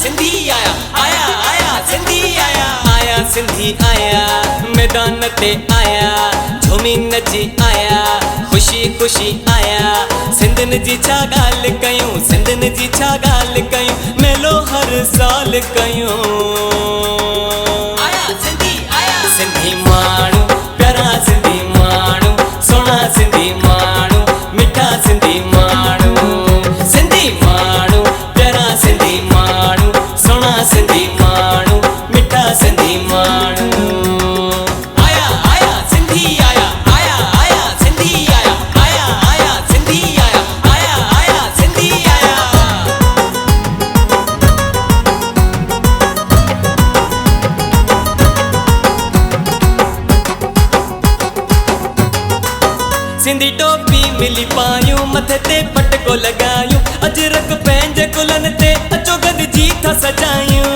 सिंधी आया आया आया सिंधी आया आया सिंधी आया मैदान ते आया झूमी नची आया खुशी खुशी आया सिंधन जी छा गाल कयूं सिंधन जी छा गाल कयूं मेलो हर साल कयूं आया सिंधी माण्हू प्यारा सिंधी माण्हू सोना सिंधी माण्हू मिठा सिंधी माण्हू सिंधी माण्हू प्यारा सिंधी माण्हू सोना सिंधी माण्हू मिठा सिंधी माण्हू आया आया सिंधी आया आया आया सिंधी आया आया आया सिंधी आया आया आया सिंधी आया सिंधी टोपी मिली पायूं मथे ते पटको लगायूं अजरक पंहिंजे कुलन ते अचो गॾिजी था सजायूं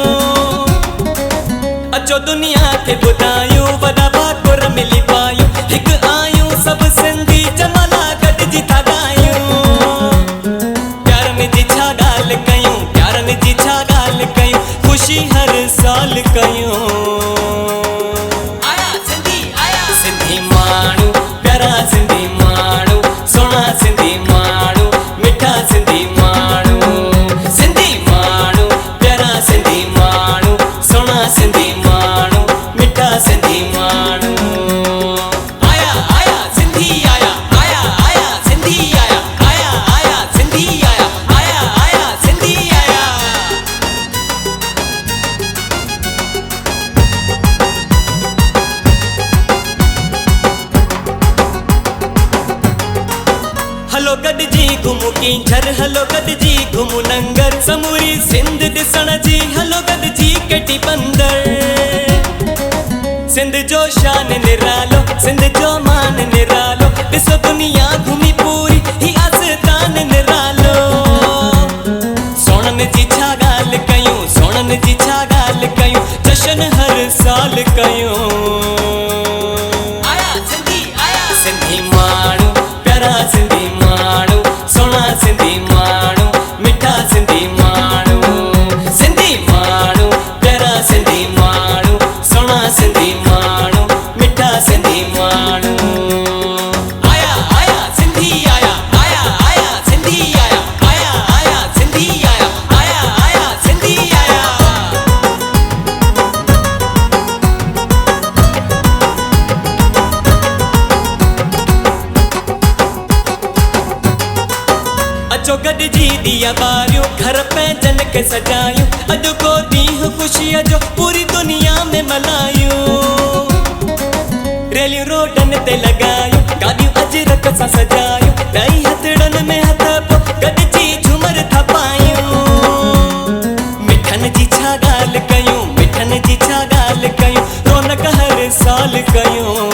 अचो दुनिया खे ॿुधायूं वॾा भाकुर मिली पायूं हिकु आयूं सभु सिंधी जमाला गॾिजी था ॻायूं प्यारनि जी छा ॻाल्हि कयूं प्यारनि जी छा ॻाल्हि कयूं ख़ुशी हर साल कयूं सिंधी माण्हू प्यारा सिंधी माण्हू सोना सिंधी माण्हू मिठा सिंधी माण्हू सिंधी माण्हू प्यारा सिंधी माण्हू सोना सिंधी माण्हू मिठा सिंधी माण्हू आया आया सिंधी आया आया आया सिंधी आया आया आया सिंधी आया आया आया सिंधी आया हलो गॾिजी घुमूं कींझर हलो गॾिजी घुमूं नंगर समूरी सिंध ॾिसण जी हलो गॾिजी केटी बंदर सिंध जो शान निरालो सिंध जो मान निरालो ॾिसो दुनिया घुमी पूरी ही आस्तान निरालो सोनन जी छा ॻाल्हि कयूं सोनन जी छा ॻाल्हि कयूं जशन हर साल कयूं सिंधी माण्हू प्यारा सिंधी माण्हू सोना सिंधी माण्हू मिठा सिंधी माण्हू सिंधी माण्हू प्यारा सिंधी माण्हू सोना सिंधी माण्हू मिठा सिंधी माण्हू आया आया सिंधी आया आया आया सिंधी आया आया आया सिंधी आया आया आया सिंधी आया अचो गॾिजी दिया ॿारियूं घर पंहिंजनि खे सजायूं अॼु को ॾींहुं ख़ुशीअ जो पूरी दुनिया में मल्हायूं रेलियूं रोडनि ते लॻायूं गाॾियूं अजरक सां सजायूं ॾही हथड़नि में हथ पोइ गॾिजी झूमर था पायूं मिठनि जी छा ॻाल्हि कयूं मिठनि जी छा ॻाल्हि कयूं रौनक हर साल कयूं